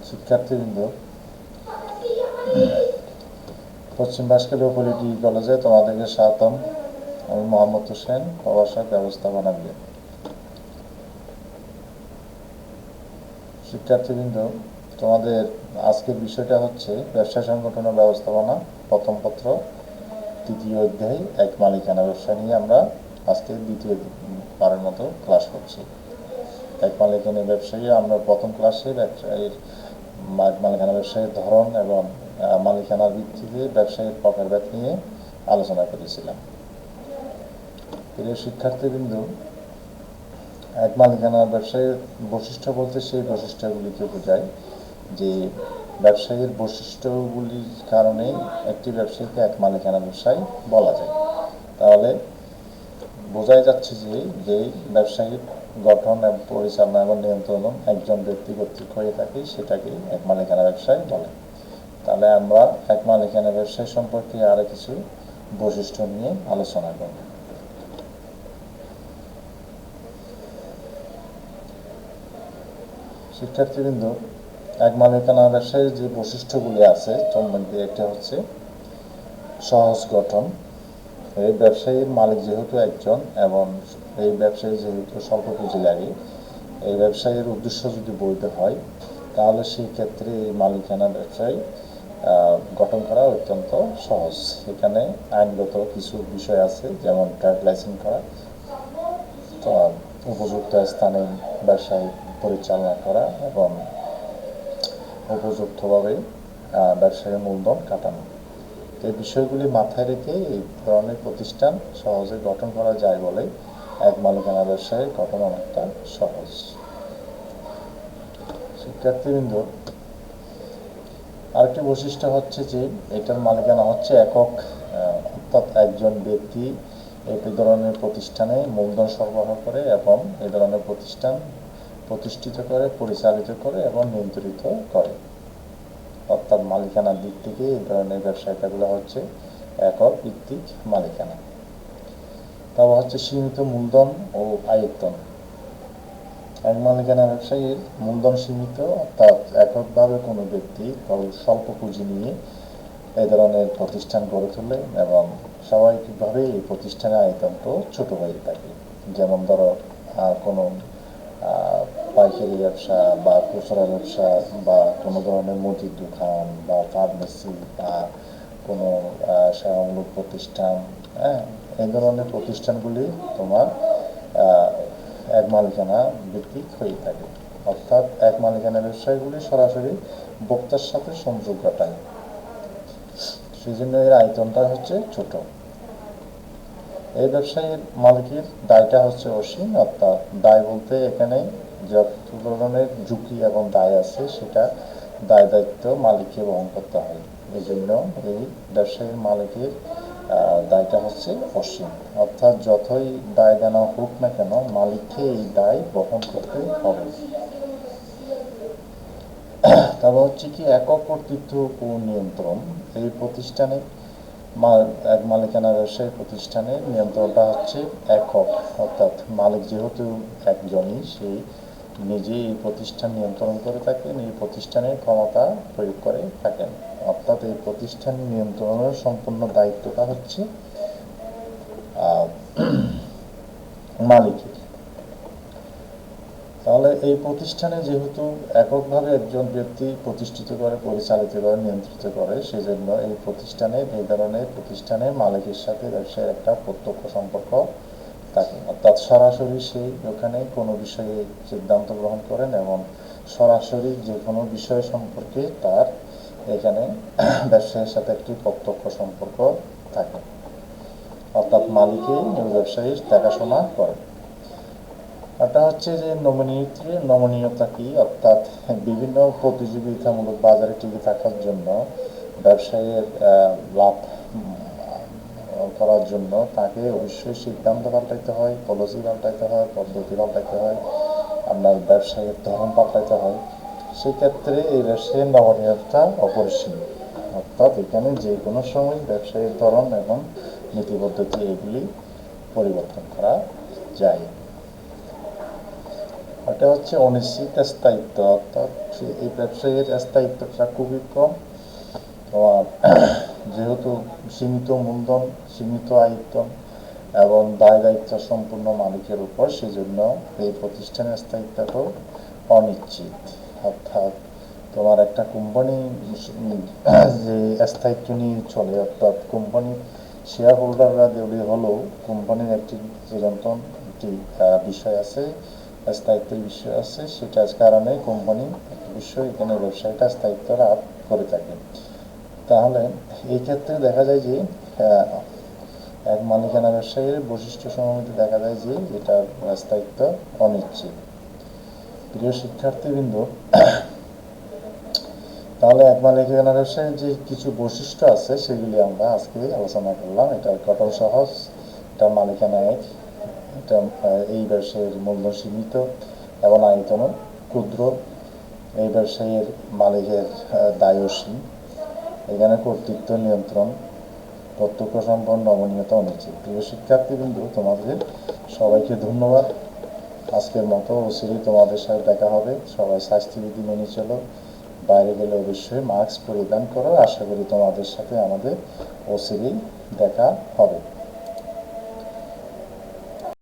শিক্ষার্থীবৃন্দ, পশ্চিম বাঁশখালী পলিটি কলেজে তোমাদেরকে স্বাগতম। আমি মোহাম্মদ হোসেন, প্রভাষক ব্যবস্থাপনা বিভাগ। শিক্ষার্থীবৃন্দ, তোমাদের আজকের বিষয়টা হচ্ছে ব্যবসা সংগঠন ও ব্যবস্থাপনা প্রথম পত্র তৃতীয় অধ্যায় এক মালিকানা ব্যবসা নিয়ে আমরা আজকে দ্বিতীয় বারের মতো ক্লাস করছি। এক মালিকানা ব্যবসায়ী আমরা প্রথম ক্লাসে ব্যবসায়ীর মালিকানা ব্যবসায়ীর ধরন এবং মালিকানার ভিত্তিতে ব্যবসায়ীর প্রকারভেদ নিয়ে আলোচনা করেছিলাম। প্রিয় শিক্ষার্থীবৃন্দ, এক মালিকানা ব্যবসায়ীর বৈশিষ্ট্য বলতে সেই বৈশিষ্ট্যগুলিকে বোঝায় যে ব্যবসায়ীর বৈশিষ্ট্যগুলির কারণে একটি ব্যবসায়ীকে এক মালিকানা ব্যবসায়ী বলা যায়। তাহলে বোঝাই যাচ্ছে যে ব্যবসায়িক গঠন এবং পরিচালনা এবং নিয়ন্ত্রণ একজন ব্যক্তি কর্তৃক হয়ে থাকে, সেটাকে এক মালিকানা ব্যবসায়ী বলে। তাহলে আমরা এক মালিকানা ব্যবসায়ী সম্পর্কে আরো কিছু বৈশিষ্ট্য নিয়ে আলোচনা করব। শিক্ষার্থীবৃন্দ, এক মালিকানা ব্যবসায়ীর যে বৈশিষ্ট্যগুলি আছে তার মধ্যে একটা হচ্ছে সহজ গঠন। এই ব্যবসায়ীর মালিক যেহেতু একজন এবং এই ব্যবসায়ী যেহেতু স্বল্প পুঁজি লাগে, এই ব্যবসায়ীর উদ্দেশ্য যদি বৈধ হয় তাহলে সেই ক্ষেত্রে এই মালিকানা ব্যবসায়ী গঠন করা অত্যন্ত সহজ। এখানে আইনগত কিছু বিষয় আছে, যেমন ট্রেড লাইসেন্স করা, উপযুক্ত স্থানে ব্যবসায় পরিচালনা করা এবং উপযুক্তভাবে ব্যবসায়ী মূলধন কাটানো। এই বিষয়গুলি মাথায় রেখে এই ধরনের প্রতিষ্ঠান সহজে গঠন করা যায় বলে এক মালিকানা ব্যবসায়ের গঠন অনেকটা সহজ। শিক্ষার্থীবৃন্দ, আরেকটি বৈশিষ্ট্য হচ্ছে যে এটার মালিকানা হচ্ছে একক, অর্থাৎ একজন ব্যক্তি এই ধরনের প্রতিষ্ঠানে মূলধন সরবরাহ করে এবং এই ধরনের প্রতিষ্ঠান প্রতিষ্ঠিত করে, পরিচালিত করে এবং নিয়ন্ত্রিত করে। অর্থাৎ মালিকানার দিক থেকে এই ধরনের ব্যবসায়িকগুলো হচ্ছে একক ভিত্তিক মালিকানা। তারপর হচ্ছে সীমিত মূলধন ও আয়তন। এক মালিকানা ব্যবসায়ীর মূলধন সীমিত, অর্থাৎ এককভাবে কোনো ব্যক্তি স্বল্প পুঁজি নিয়ে এই ধরনের প্রতিষ্ঠান গড়ে তোলে এবং স্বাভাবিকভাবে এই প্রতিষ্ঠানের আয়তনটাও ছোট হয়ে থাকে। যেমন ধরো কোনো পাইকারি ব্যবসা বা খুচরা ব্যবসা বা কোনো ধরনের মুদির দোকান বা ফার্মেসি বা কোনো সেবামূলক প্রতিষ্ঠান, এই ধরনের প্রতিষ্ঠানগুলি তোমার এক মালিকানা ভিত্তিক হয়ে থাকে। অর্থাৎ এক মালিকানা ব্যবসায়ীগুলি সরাসরি ভোক্তার সাথে সংযোগ ঘটায়, সেই জন্য এর আয়তনটা হচ্ছে ছোট। এই ব্যবসায়ীর মালিকের দায়টা হচ্ছে অসীম, অর্থাৎ দায় বলতে এখানে যত ধরনের ঝুঁকি এবং দায় আছে সেটা দায় দায়িত্ব মালিককে বহন করতে হয়। এই জন্য এই ব্যবসায়ীর মালিকের দায়টা হচ্ছে অসীম, অর্থাৎ যতই দায় দেনা হোক না কেন মালিককে এই দায় বহন করতে হবে। তারপর হচ্ছে কি একক কর্তৃত্ব ও নিয়ন্ত্রণ। এই প্রতিষ্ঠানে এক মালিকানা ব্যবসায়ী প্রতিষ্ঠানের নিয়ন্ত্রণটা হচ্ছে একক, অর্থাৎ মালিক যেহেতু একজনই, সেই নিজেই এই প্রতিষ্ঠান নিয়ন্ত্রণ করে থাকেন, এই প্রতিষ্ঠানের ক্ষমতা প্রয়োগ করে থাকেন। অর্থাৎ এই প্রতিষ্ঠান নিয়ন্ত্রণের সম্পূর্ণ দায়িত্বটা হচ্ছে মালিকের। তাহলে এই প্রতিষ্ঠানে যেহেতু এককভাবে একজন ব্যক্তি প্রতিষ্ঠিত করে, পরিচালিত করে, নিয়ন্ত্রিত করে, সেজন্য এই প্রতিষ্ঠানের এই ধরনের প্রতিষ্ঠানে মালিকের সাথে ব্যবসায়ের একটা প্রত্যক্ষ সম্পর্ক থাকে। অর্থাৎ সরাসরি সেই ওখানে কোনো বিষয়ে সিদ্ধান্ত গ্রহণ করেন এবং সরাসরি যে কোনো বিষয় সম্পর্কে তার এখানে ব্যবসায়ের সাথে একটি প্রত্যক্ষ সম্পর্ক থাকে। অর্থাৎ মালিকই ব্যবসায়ী দেখাশোনা করে। এটা হচ্ছে যে নমনীয়তা কি, অর্থাৎ বিভিন্ন প্রতিযোগিতামূলক বাজারে টিকে থাকার জন্য ব্যবসায়ের লাভ করার জন্য তাকে অবশ্যই সিদ্ধান্ত পাল্টাইতে হয়, পলিসি পাল্টাইতে হয়, পদ্ধতি পাল্টাইতে হয়, আপনার ব্যবসায়ের ধরন পাল্টাইতে হয়। সেক্ষেত্রে এই ব্যবসায়ের নমনীয়তা অপরিসীম, অর্থাৎ এখানে যে কোনো সময় ব্যবসায়ের ধরন এবং নীতি পদ্ধতি এগুলি পরিবর্তন করা যায়। ওটা হচ্ছে অনিশ্চিত স্থায়িত্ব, অর্থাৎ এই ব্যবসায়ীর স্থায়িত্বটা খুবই কম। তোমার যেহেতু সীমিত মূলধন, সীমিত আয়তন এবং দায় দায়িত্ব সম্পূর্ণ মালিকের উপর, সেজন্য এই প্রতিষ্ঠানের স্থায়িত্বটাও অনিশ্চিত। অর্থাৎ তোমার একটা কোম্পানি যে স্থায়িত্ব নিয়ে চলে, অর্থাৎ কোম্পানির শেয়ার হোল্ডাররা দেউলিয়া হলেও কোম্পানির একটি চিরন্তন একটি বিষয় আছে, স্থায়িত্বের বিষয় আছে, সেটার কারণে কোম্পানি বিষয় এখানে ব্যবসায়ীটা স্থায়িত্ব লাভ করে থাকে। তাহলে এই ক্ষেত্রে দেখা যায় যে এক মালিকানা ব্যবসায়ীর বৈশিষ্ট্য সমূহে দেখা যায় যে এটার স্থায়িত্ব অনিশ্চিত। প্রিয় শিক্ষার্থীবৃন্দ, তাহলে এক মালিকানা ব্যবসায়ীর যে কিছু বৈশিষ্ট্য আছে সেগুলি আমরা আজকে আলোচনা করলাম। এটার গঠন সহজ, এটা মালিকানা এক, এটা এই ব্যবসায়ীর মূল্য সীমিত এবং আয়তন ক্ষুদ্র, এই ব্যবসায়ীর মালিকের দায়সী, এখানে কর্তৃত্ব নিয়ন্ত্রণ, প্রত্যক্ষ সম্পদ, নমনীয়তা অনিশ্চিত। প্রিয় শিক্ষার্থীবৃন্দ, তোমাদের সবাইকে ধন্যবাদ। আজকের মতো অবশ্যই তোমাদের সাথে দেখা হবে। সবাই স্বাস্থ্যবিধি মেনে চলো, বাইরে গেলে অবশ্যই মাস্ক পরিধান করো। আশা করি তোমাদের সাথে আমাদের অচিরেই দেখা হবে।